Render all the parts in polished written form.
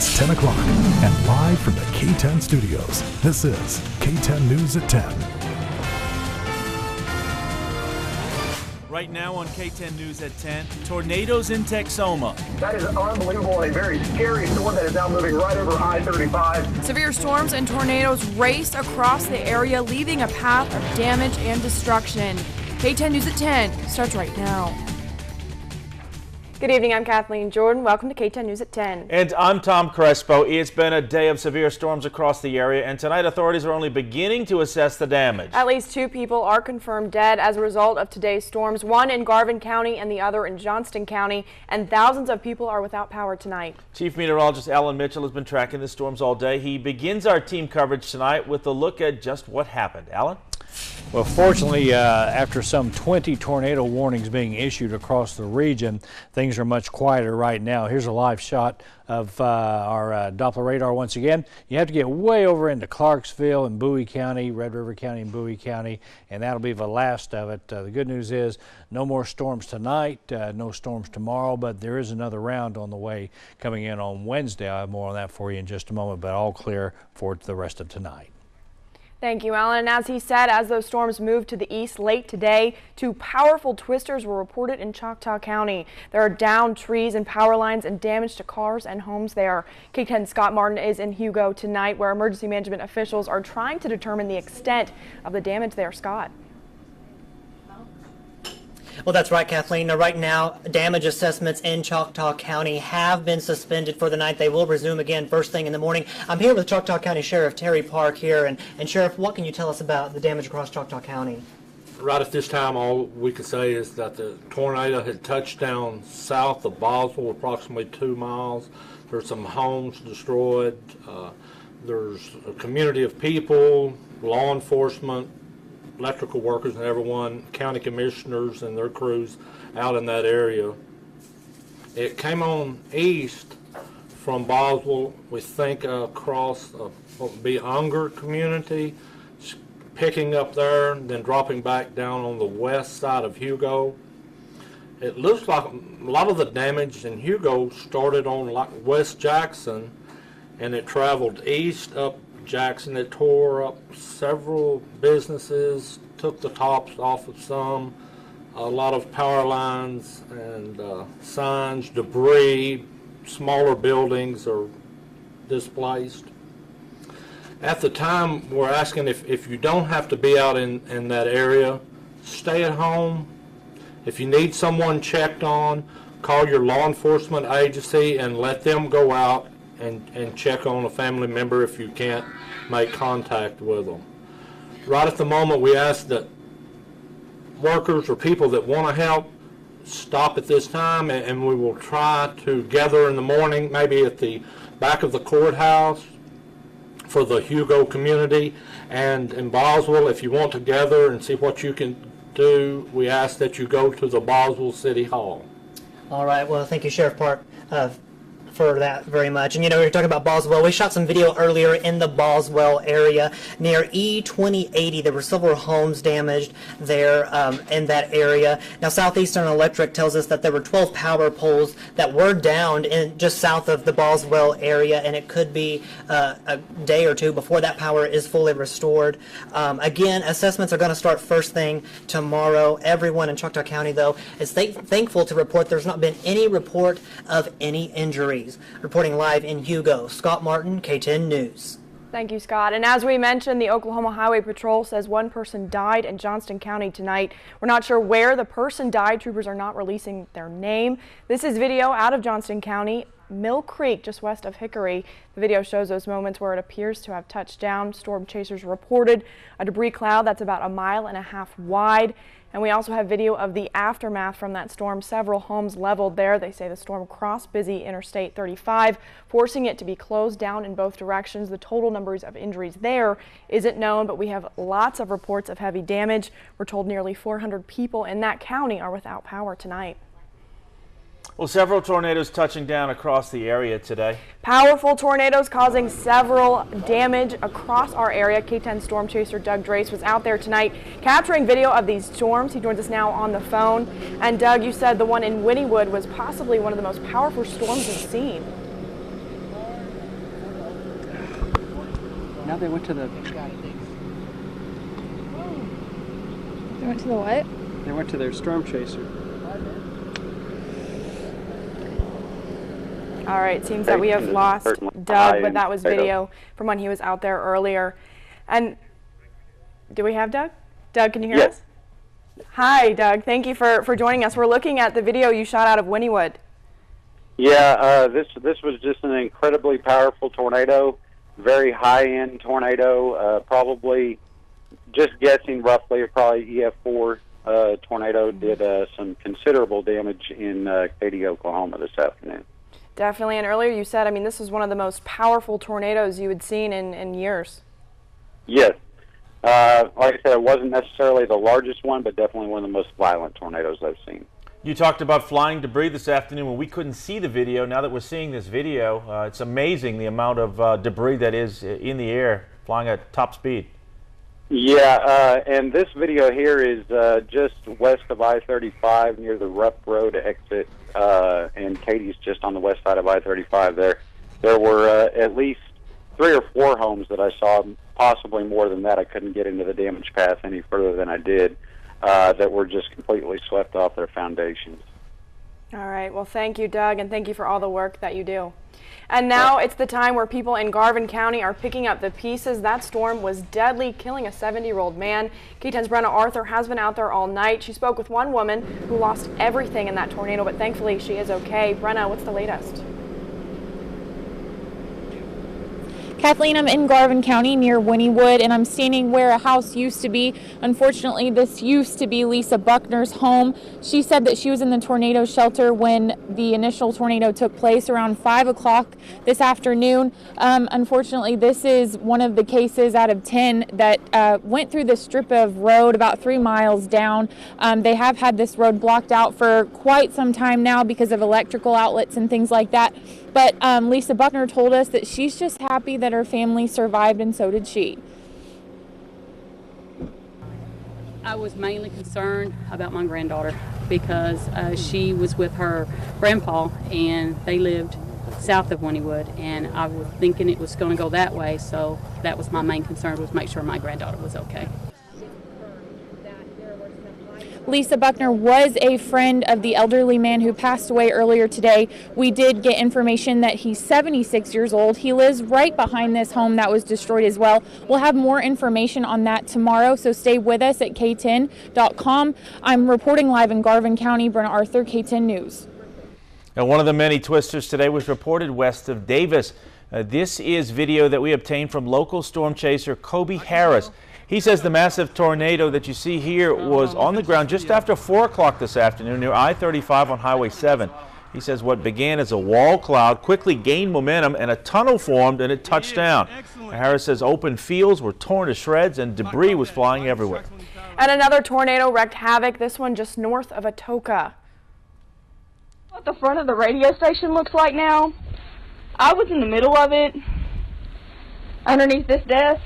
It's 10 o'clock, and live from the KTEN studios, this is KTEN News at 10. Right now on KTEN News at 10, tornadoes in Texoma. That is unbelievable and a very scary storm that is now moving right over I-35. Severe storms and tornadoes raced across the area, leaving a path of damage and destruction. KTEN News at 10 starts right now. Good evening, I'm Kathleen Jordan. Welcome to KTEN News at 10. And I'm Tom Crespo. It's been a day of severe storms across the area, and tonight authorities are only beginning to assess the damage. At least 2 people are confirmed dead as a result of today's storms, one in Garvin County and the other in Johnston County, and thousands of people are without power tonight. Chief Meteorologist Alan Mitchell has been tracking the storms all day. He begins our team coverage tonight with a look at just what happened. Alan? Well, fortunately, after some 20 tornado warnings being issued across the region, things are much quieter right now. Here's a live shot of our Doppler radar once again. You have to get way over into Clarksville and Bowie County, Red River County and Bowie County, and that'll be the last of it. The good news is no more storms tonight, no storms tomorrow, but there is another round on the way coming in on Wednesday. I'll have more on that for you in just a moment, but all clear for the rest of tonight. Thank you, Alan. And as he said, as those storms moved to the east late today, 2 powerful twisters were reported in Choctaw County. There are downed trees and power lines and damage to cars and homes there. KTEN's Scott Martin is in Hugo tonight, where emergency management officials are trying to determine the extent of the damage there. Scott. Well, that's right, Kathleen. Now, right now, damage assessments in Choctaw County have been suspended for the night. They will resume again first thing in the morning. I'm here with Choctaw County Sheriff Terry Park here. And Sheriff, what can you tell us about the damage across Choctaw County? Right at this time, all we can say is that the tornado had touched down south of Boswell, approximately 2 miles. There's some homes destroyed. There's a community of people, law enforcement, electrical workers and everyone, county commissioners and their crews out in that area. It came on east from Boswell, we think across what would be Unger community, picking up there, then dropping back down on the west side of Hugo. It looks like a lot of the damage in Hugo started on like West Jackson, and it traveled east up Jackson. It tore up several businesses, took the tops off of some, a lot of power lines and signs, debris, smaller buildings are displaced. At the time, we're asking if you don't have to be out in that area, stay at home. If you need someone checked on, call your law enforcement agency and let them go out and check on a family member if you can't make contact with them. Right at the moment, we ask that workers or people that want to help stop at this time, and we will try to gather in the morning, maybe at the back of the courthouse for the Hugo community, and in Boswell, if you want to gather and see what you can do, we ask that you go to the Boswell City Hall. All right, well, thank you, Sheriff Park, for that very much. And you know, we were talking about Boswell. We shot some video earlier in the Boswell area near E2080. There were several homes damaged there in that area. Now, Southeastern Electric tells us that there were 12 power poles that were downed in just south of the Boswell area, and it could be a day or two before that power is fully restored. Again, assessments are going to start first thing tomorrow. Everyone in Choctaw County, though, is thankful to report there's not been any report of any injuries. Reporting live in Hugo, Scott Martin, KTEN News. Thank you, Scott. And as we mentioned, the Oklahoma Highway Patrol says 1 person died in Johnston County tonight. We're not sure where the person died. Troopers are not releasing their name. This is video out of Johnston County, Mill Creek, just west of Hickory. The video shows those moments where it appears to have touched down. Storm chasers reported a debris cloud that's about 1.5 miles wide. And we also have video of the aftermath from that storm. Several homes leveled there. They say the storm crossed busy Interstate 35, forcing it to be closed down in both directions. The total numbers of injuries there isn't known, but we have lots of reports of heavy damage. We're told nearly 400 people in that county are without power tonight. Well, several tornadoes touching down across the area today. Powerful tornadoes causing several damage across our area. KTEN storm chaser Doug Drace was out there tonight capturing video of these storms. He joins us now on the phone. And Doug, you said the one in Wynnewood was possibly one of the most powerful storms we've seen. Now they went to the... They went to the what? They went to their storm chaser. All right, seems that we have lost Doug, but that was video from when he was out there earlier. And do we have Doug? Doug, can you hear us? Hi, Doug. Thank you for joining us. We're looking at the video you shot out of Wynnewood. Yeah, this was just an incredibly powerful tornado, very high-end tornado, probably, just guessing roughly, probably EF4 tornado did some considerable damage in Katy, Oklahoma this afternoon. Definitely, and earlier you said, I mean, this was one of the most powerful tornadoes you had seen in years. Yes. Like I said, it wasn't necessarily the largest one, but definitely one of the most violent tornadoes I've seen. You talked about flying debris this afternoon when we couldn't see the video. Now that we're seeing this video, it's amazing the amount of debris that is in the air, flying at top speed. Yeah, and this video here is just west of I-35 near the Rupp Road exit, and Katy's just on the west side of I-35 there. There were at least 3 or 4 homes that I saw, possibly more than that. I couldn't get into the damage path any further than I did, that were just completely swept off their foundations. All right, well, thank you, Doug, and thank you for all the work that you do. And now it's the time where people in Garvin County are picking up the pieces. That storm was deadly, killing a 70-year-old man. KTEN's Brenna Arthur has been out there all night. She spoke with one woman who lost everything in that tornado, but thankfully she is okay. Brenna, what's the latest? Kathleen, I'm in Garvin County near Wynnewood, and I'm standing where a house used to be. Unfortunately, this used to be Lisa Buckner's home. She said that she was in the tornado shelter when the initial tornado took place around 5 o'clock this afternoon. Unfortunately, this is one of the cases out of 10 that went through this strip of road about 3 miles down. They have had this road blocked out for quite some time now because of electrical outlets and things like that. But Lisa Buckner told us that she's just happy that her family survived, and so did she. I was mainly concerned about my granddaughter because she was with her grandpa and they lived south of Wynnewood, and I was thinking it was going to go that way, so that was my main concern, was make sure my granddaughter was okay. Lisa Buckner was a friend of the elderly man who passed away earlier today. We did get information that he's 76 years old. He lives right behind this home that was destroyed as well. We'll have more information on that tomorrow, so stay with us at KTEN.com. I'm reporting live in Garvin County. Brenna Arthur, KTEN News. Now, one of the many twisters today was reported west of Davis. This is video that we obtained from local storm chaser Kobe Harris. He says the massive tornado that you see here was on the ground just after 4 o'clock this afternoon near I-35 on Highway 7. He says what began as a wall cloud quickly gained momentum and a tunnel formed and it touched down. Harris says open fields were torn to shreds and debris was flying everywhere. And another tornado wreaked havoc, this one just north of Atoka. What the front of the radio station looks like now. I was in the middle of it, underneath this desk.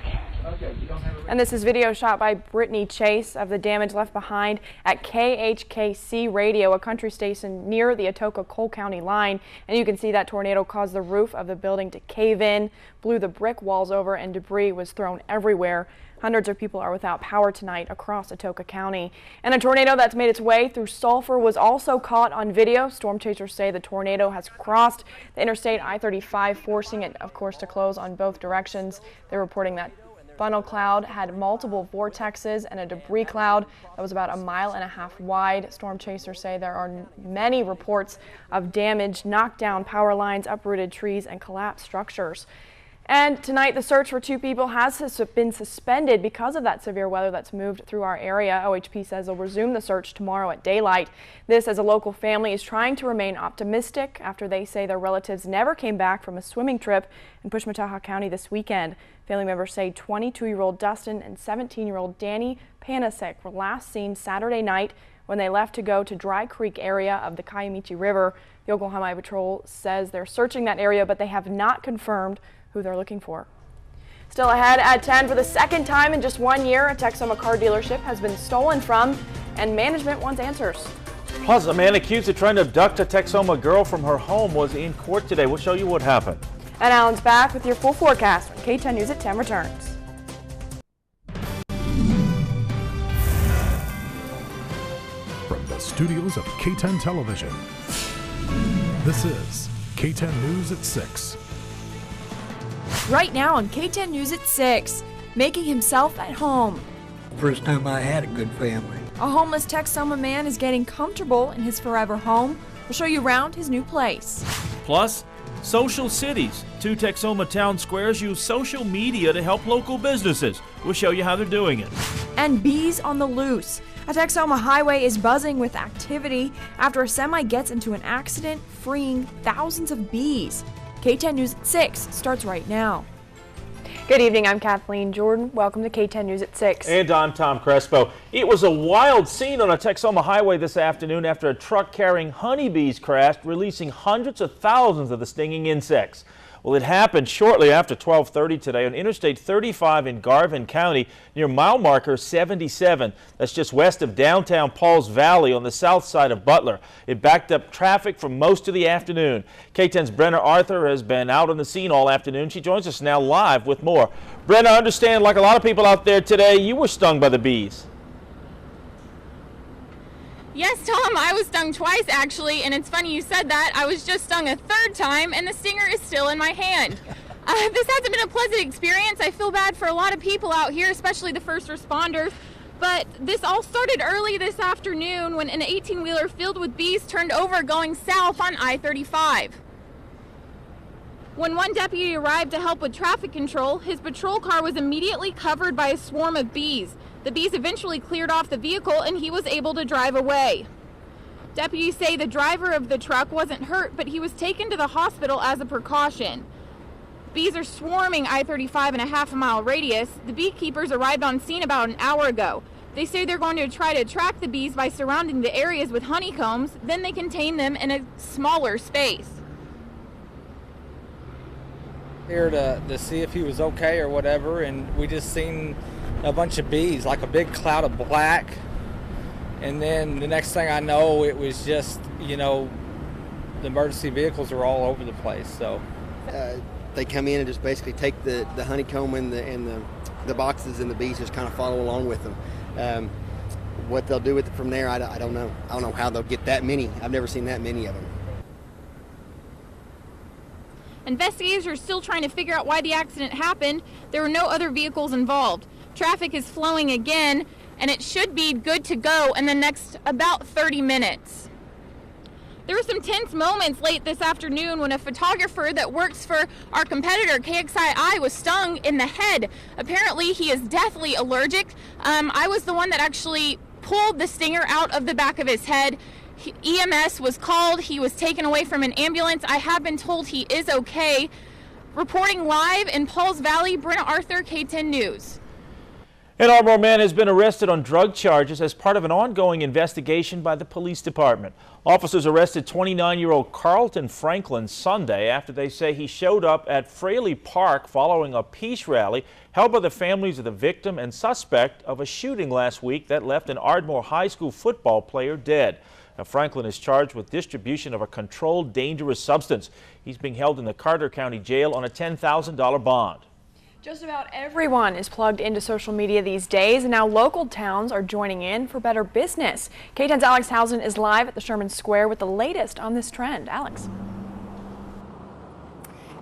And this is video shot by Brittany Chase of the damage left behind at KHKC Radio, a country station near the Atoka-Cole County line. And you can see that tornado caused the roof of the building to cave in, blew the brick walls over, and debris was thrown everywhere. Hundreds of people are without power tonight across Atoka County. And a tornado that's made its way through Sulphur was also caught on video. Storm chasers say the tornado has crossed the interstate I-35, forcing it, of course, to close on both directions. They're reporting that funnel cloud had multiple vortexes and a debris cloud that was about 1.5 miles wide. Storm chasers say there are many reports of damage, knocked down power lines, uprooted trees, and collapsed structures. And tonight, the search for 2 people has been suspended because of that severe weather that's moved through our area. OHP says they'll resume the search tomorrow at daylight. This as a local family is trying to remain optimistic after they say their relatives never came back from a swimming trip in Pushmataha County this weekend. Family members say 22-year-old Dustin and 17-year-old Danny Panasek were last seen Saturday night when they left to go to Dry Creek area of the Kiamichi River. The Oklahoma Highway Patrol says they're searching that area, but they have not confirmed who they're looking for. Still ahead at 10, for the second time in just 1 year, a Texoma car dealership has been stolen from, and management wants answers. Plus, a man accused of trying to abduct a Texoma girl from her home was in court today. We'll show you what happened. And Alan's back with your full forecast when KTEN News at 10 returns. From the studios of KTEN Television, this is KTEN News at 6. Right now on KTEN News at 6, making himself at home. First time I had a good family. A homeless Texoma man is getting comfortable in his forever home. We'll show you around his new place. Plus, social cities. 2 Texoma town squares use social media to help local businesses. We'll show you how they're doing it. And bees on the loose. A Texoma highway is buzzing with activity after a semi gets into an accident, freeing thousands of bees. KTEN News at 6 starts right now. Good evening, I'm Kathleen Jordan. Welcome to KTEN News at 6. And I'm Tom Crespo. It was a wild scene on a Texoma highway this afternoon after a truck carrying honeybees crashed, releasing hundreds of thousands of the stinging insects. Well, it happened shortly after 12:30 today on Interstate 35 in Garvin County near mile marker 77. That's just west of downtown Pauls Valley on the south side of Butler. It backed up traffic for most of the afternoon. KTEN's Brenna Arthur has been out on the scene all afternoon. She joins us now live with more. Brenna, I understand, like a lot of people out there today, you were stung by the bees. Yes, Tom, I was stung twice actually, and it's funny you said that. I was just stung a third time, and the stinger is still in my hand. This hasn't been a pleasant experience. I feel bad for a lot of people out here, especially the first responders. But this all started early this afternoon when an 18-wheeler filled with bees turned over going south on I-35. When one deputy arrived to help with traffic control, his patrol car was immediately covered by a swarm of bees. The bees eventually cleared off the vehicle and he was able to drive away. Deputies say the driver of the truck wasn't hurt, but he was taken to the hospital as a precaution. Bees are swarming I-35 in a half-mile radius. The beekeepers arrived on scene about an hour ago. They say they're going to try to attract the bees by surrounding the areas with honeycombs, then they contain them in a smaller space. Here to see if he was okay or whatever, and we just seen a bunch of bees, like a big cloud of black, and then the next thing I know, it was just, you know, the emergency vehicles are all over the place. So they come in and just basically take the honeycomb and the boxes, and the bees just kind of follow along with them. What they'll do with it from there, I don't know. I don't know how they'll get that many. I've never seen that many of them. Investigators are still trying to figure out why the accident happened. There were no other vehicles involved. Traffic is flowing again, and it should be good to go in the next about 30 minutes. There were some tense moments late this afternoon when a photographer that works for our competitor KXII was stung in the head. Apparently he is deathly allergic. I was the one that actually pulled the stinger out of the back of his head. EMS was called. He was taken away from an ambulance. I have been told he is okay. Reporting live in Pauls Valley, Brenna Arthur, KTEN News. An Ardmore man has been arrested on drug charges as part of an ongoing investigation by the police department. Officers arrested 29-year-old Carlton Franklin Sunday after they say he showed up at Fraley Park following a peace rally held by the families of the victim and suspect of a shooting last week that left an Ardmore High School football player dead. Now, Franklin is charged with distribution of a controlled dangerous substance. He's being held in the Carter County Jail on a $10,000 bond. Just about everyone is plugged into social media these days, and now local towns are joining in for better business. KTEN's Alex Housen is live at the Sherman Square with the latest on this trend. Alex.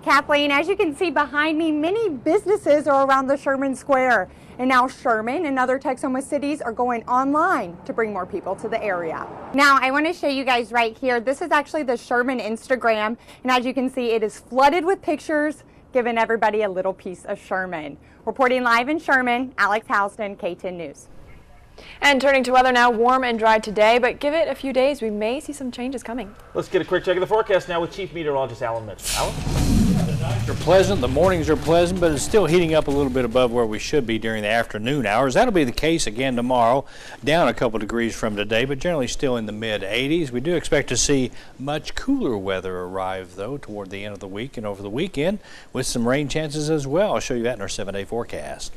Kathleen, as you can see behind me, many businesses are around the Sherman Square. And now Sherman and other Texoma cities are going online to bring more people to the area. Now I want to show you guys right here. This is actually the Sherman Instagram. And as you can see, it is flooded with pictures, giving everybody a little piece of Sherman. Reporting live in Sherman, Alex Houston, KTEN News. And turning to weather now, warm and dry today, but give it a few days, we may see some changes coming. Let's get a quick check of the forecast now with Chief Meteorologist Alan Mitchell. Alan? The nights are pleasant, the mornings are pleasant, but it's still heating up a little bit above where we should be during the afternoon hours. That'll be the case again tomorrow, down a couple degrees from today, but generally still in the mid-80s. We do expect to see much cooler weather arrive, though, toward the end of the week and over the weekend, with some rain chances as well. I'll show you that in our 7-day forecast.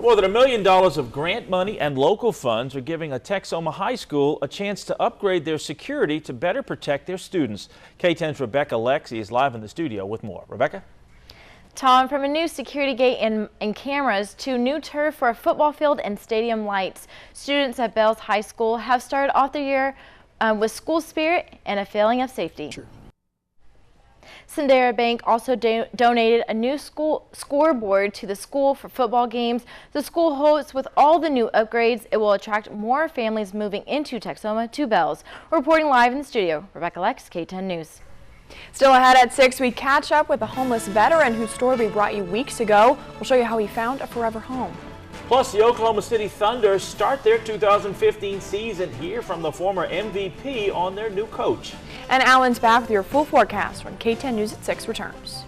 More than $1 million of grant money and local funds are giving a Texoma High School a chance to upgrade their security to better protect their students. KTEN's Rebecca Lexi is live in the studio with more. Rebecca? Tom, from a new security gate and cameras to new turf for a football field and stadium lights, students at Bells High School have started off the year with school spirit and a feeling of safety. Sure. Sendera Bank also donated a new school scoreboard to the school for football games. The school hopes with all the new upgrades, it will attract more families moving into Texoma to Bells. Reporting live in the studio, Rebecca Lex, KTEN News. Still ahead at 6, we catch up with a homeless veteran whose story we brought you weeks ago. We'll show you how he found a forever home. Plus, the Oklahoma City Thunder start their 2015 season. Hear from the former MVP on their new coach. And Alan's back with your full forecast when KTEN News at 6 returns.